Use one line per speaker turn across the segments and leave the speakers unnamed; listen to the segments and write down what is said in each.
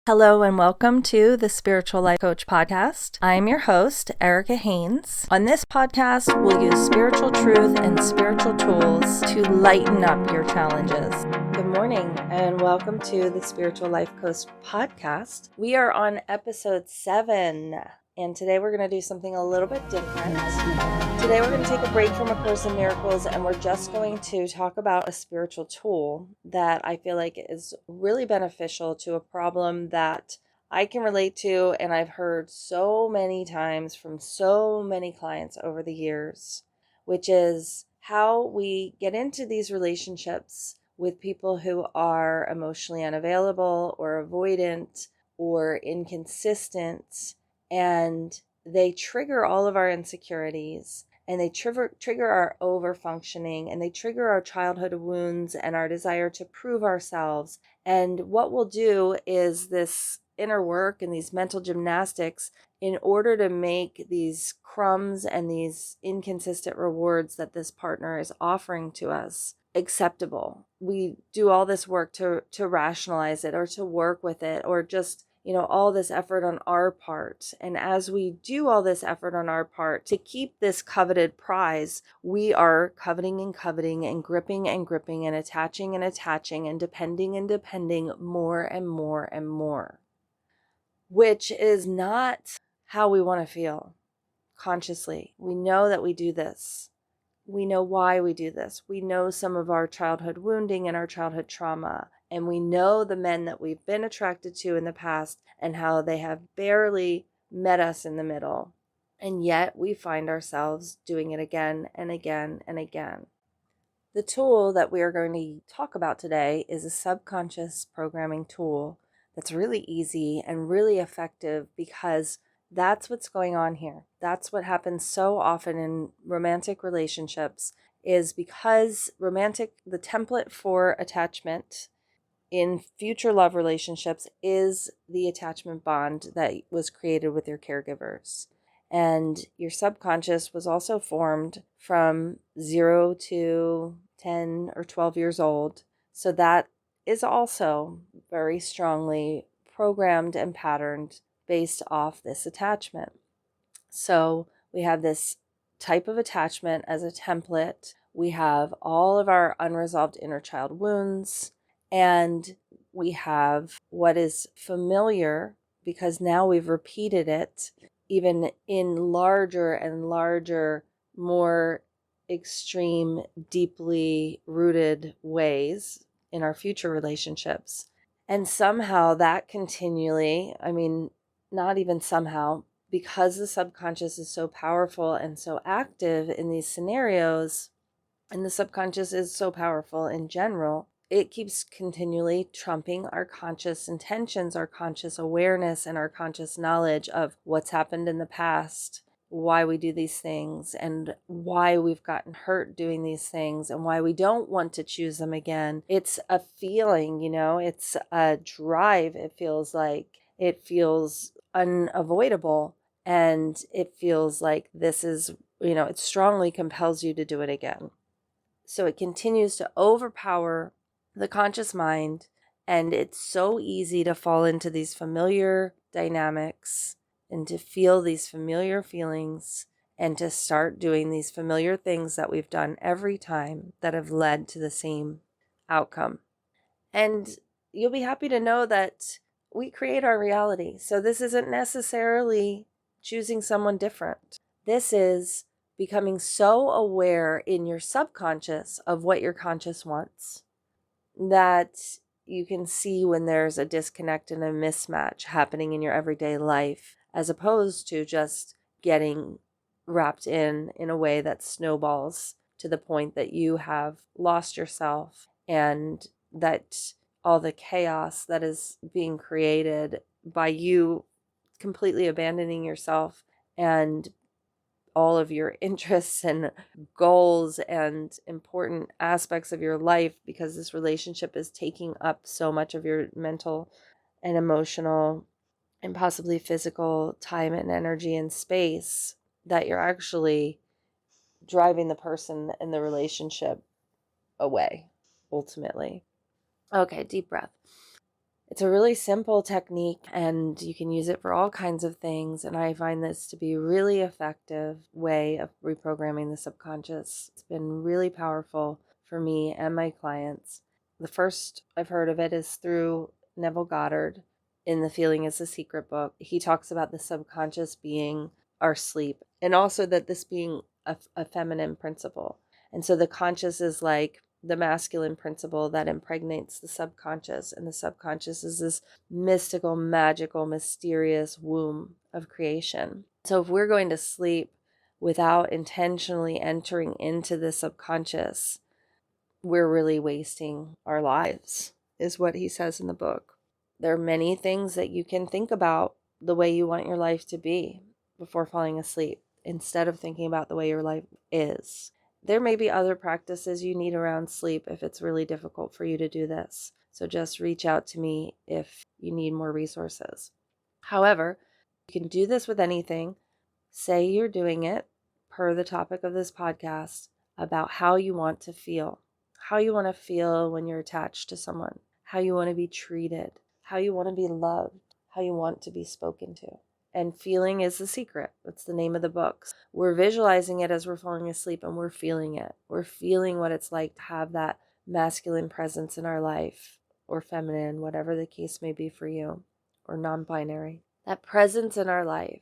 Hello and welcome to the Spiritual Life Coach Podcast. I am your host, Erica Haynes. On this podcast, we'll use spiritual truth and spiritual tools to lighten up your challenges. Good morning and welcome to the Spiritual Life Coach Podcast. We are on episode 7 and today we're going to do something a little bit different. Today we're going to take a break from A Course in Miracles and we're just going to talk about a spiritual tool that I feel like is really beneficial to a problem that I can relate to and I've heard so many times from so many clients over the years, which is how we get into these relationships with people who are emotionally unavailable or avoidant or inconsistent, and they trigger all of our insecurities. And they trigger our over-functioning, and they trigger our childhood wounds and our desire to prove ourselves. And what we'll do is this inner work and these mental gymnastics in order to make these crumbs and these inconsistent rewards that this partner is offering to us acceptable. We do all this work to rationalize it or to work with it or just all this effort on our part. And as we do all this effort on our part to keep this coveted prize, we are coveting and coveting and gripping and gripping and attaching and depending more and more and more, which is not how we want to feel consciously. We know that we do this. We know why we do this. We know some of our childhood wounding and our childhood trauma. And we know the men that we've been attracted to in the past and how they have barely met us in the middle. And yet we find ourselves doing it again and again and again. The tool that we are going to talk about today is a subconscious programming tool that's really easy and really effective because that's what's going on here. That's what happens so often in romantic relationships is because the template for attachment in future love relationships is the attachment bond that was created with your caregivers. And your subconscious was also formed from 0 to 10 or 12 years old. So that is also very strongly programmed and patterned based off this attachment. So we have this type of attachment as a template. We have all of our unresolved inner child wounds. And we have what is familiar because now we've repeated it even in larger and larger, more extreme, deeply rooted ways in our future relationships. And somehow that continually, not even somehow, because the subconscious is so powerful and so active in these scenarios, and the subconscious is so powerful in general, it keeps continually trumping our conscious intentions, our conscious awareness, and our conscious knowledge of what's happened in the past, why we do these things, and why we've gotten hurt doing these things, and why we don't want to choose them again. It's a feeling, it's a drive. It feels unavoidable, and it feels like this is, it strongly compels you to do it again. So it continues to overpower the conscious mind, and it's so easy to fall into these familiar dynamics and to feel these familiar feelings and to start doing these familiar things that we've done every time that have led to the same outcome. And you'll be happy to know that we create our reality. So this isn't necessarily choosing someone different. This is becoming so aware in your subconscious of what your conscious wants that you can see when there's a disconnect and a mismatch happening in your everyday life, as opposed to just getting wrapped in a way that snowballs to the point that you have lost yourself and that all the chaos that is being created by you completely abandoning yourself and all of your interests and goals and important aspects of your life, because this relationship is taking up so much of your mental and emotional and possibly physical time and energy and space that you're actually driving the person in the relationship away, ultimately. Okay, deep breath. It's a really simple technique and you can use it for all kinds of things. And I find this to be a really effective way of reprogramming the subconscious. It's been really powerful for me and my clients. The first I've heard of it is through Neville Goddard in The Feeling is a Secret book. He talks about the subconscious being our sleep and also that this being a feminine principle. And so the conscious is like the masculine principle that impregnates the subconscious. And the subconscious is this mystical, magical, mysterious womb of creation. So if we're going to sleep without intentionally entering into the subconscious, we're really wasting our lives, is what he says in the book. There are many things that you can think about the way you want your life to be before falling asleep, instead of thinking about the way your life is. There may be other practices you need around sleep if it's really difficult for you to do this. So just reach out to me if you need more resources. However, you can do this with anything. Say you're doing it per the topic of this podcast about how you want to feel. How you want to feel when you're attached to someone. How you want to be treated. How you want to be loved. How you want to be spoken to. And feeling is the secret. That's the name of the book. We're visualizing it as we're falling asleep and we're feeling it. We're feeling what it's like to have that masculine presence in our life, or feminine, whatever the case may be for you, or non-binary. That presence in our life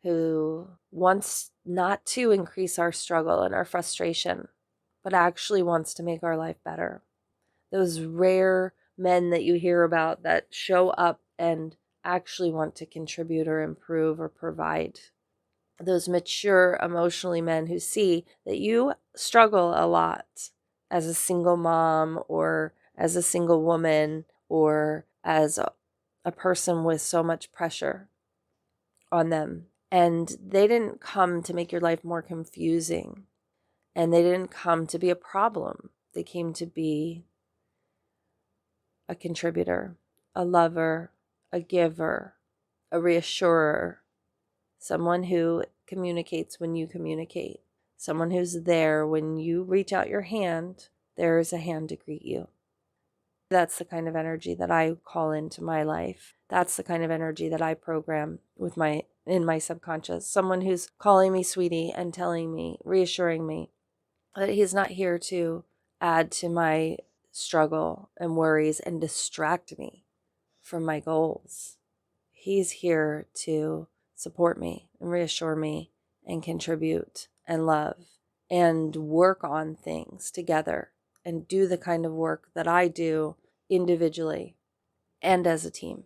who wants not to increase our struggle and our frustration, but actually wants to make our life better. Those rare men that you hear about that show up and actually want to contribute or improve or provide. Those mature, emotionally men who see that you struggle a lot as a single mom or as a single woman or as a person with so much pressure on them. And they didn't come to make your life more confusing. And they didn't come to be a problem. They came to be a contributor, a lover, a giver, a reassurer, someone who communicates when you communicate, someone who's there when you reach out your hand, there is a hand to greet you. That's the kind of energy that I call into my life. That's the kind of energy that I program in my subconscious. Someone who's calling me sweetie and telling me, reassuring me that he's not here to add to my struggle and worries and distract me from my goals. He's here to support me and reassure me and contribute and love and work on things together and do the kind of work that I do individually and as a team.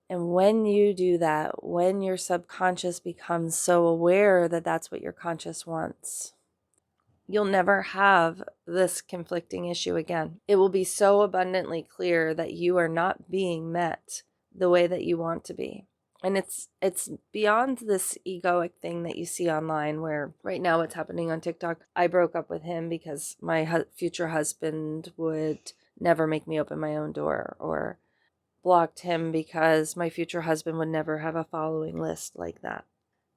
And when you do that, when your subconscious becomes so aware that that's what your conscious wants, you'll never have this conflicting issue again. It will be so abundantly clear that you are not being met the way that you want to be. And it's beyond this egoic thing that you see online where right now what's happening on TikTok, I broke up with him because my future husband would never make me open my own door, or blocked him because my future husband would never have a following list like that.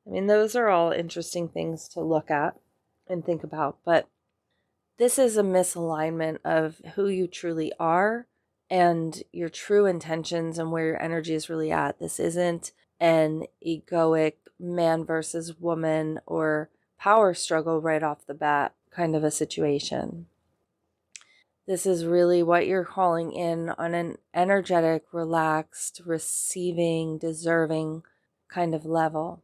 I mean, those are all interesting things to look at and think about, but this is a misalignment of who you truly are and your true intentions and where your energy is really at. This isn't an egoic man versus woman or power struggle right off the bat kind of a situation. This is really what you're calling in on an energetic, relaxed, receiving, deserving kind of level.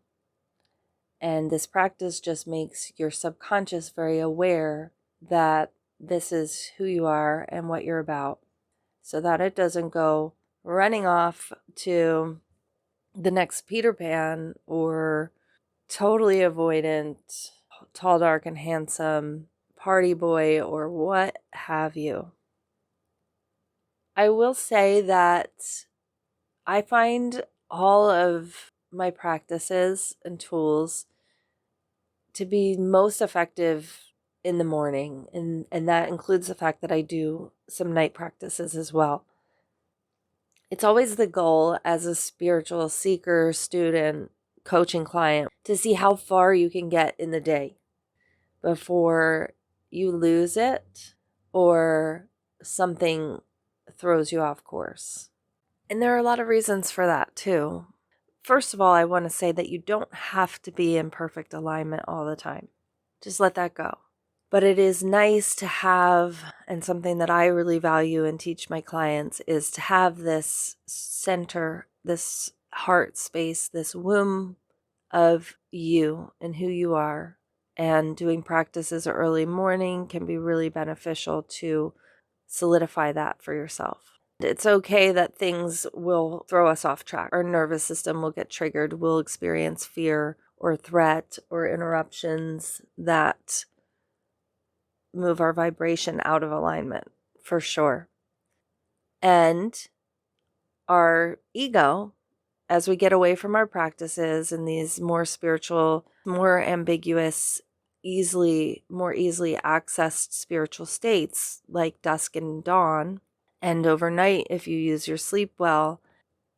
And this practice just makes your subconscious very aware that this is who you are and what you're about, so that it doesn't go running off to the next Peter Pan or totally avoidant, tall, dark, and handsome party boy or what have you. I will say that I find all of my practices and tools to be most effective in the morning. And that includes the fact that I do some night practices as well. It's always the goal as a spiritual seeker, student, coaching client to see how far you can get in the day before you lose it or something throws you off course. And there are a lot of reasons for that too. First of all, I want to say that you don't have to be in perfect alignment all the time. Just let that go. But it is nice to have, and something that I really value and teach my clients, is to have this center, this heart space, this womb of you and who you are. And doing practices early morning can be really beneficial to solidify that for yourself. It's okay that things will throw us off track. Our nervous system will get triggered. We'll experience fear or threat or interruptions that move our vibration out of alignment, for sure. And our ego, as we get away from our practices and these more spiritual, more ambiguous, more easily accessed spiritual states like dusk and dawn, and overnight, if you use your sleep well,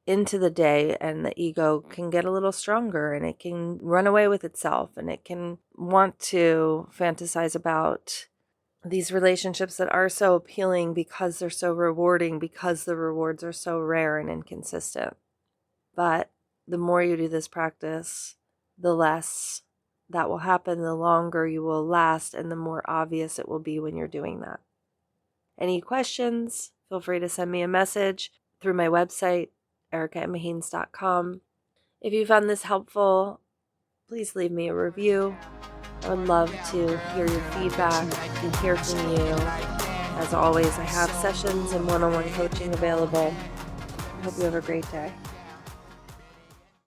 into the day, and the ego can get a little stronger and it can run away with itself and it can want to fantasize about these relationships that are so appealing because they're so rewarding, because the rewards are so rare and inconsistent. But the more you do this practice, the less that will happen, the longer you will last, and the more obvious it will be when you're doing that. Any questions? Feel free to send me a message through my website, ericaemmahaynes.com. If you found this helpful, please leave me a review. I would love to hear your feedback and hear from you. As always, I have sessions and one-on-one coaching available. I hope you have a great day.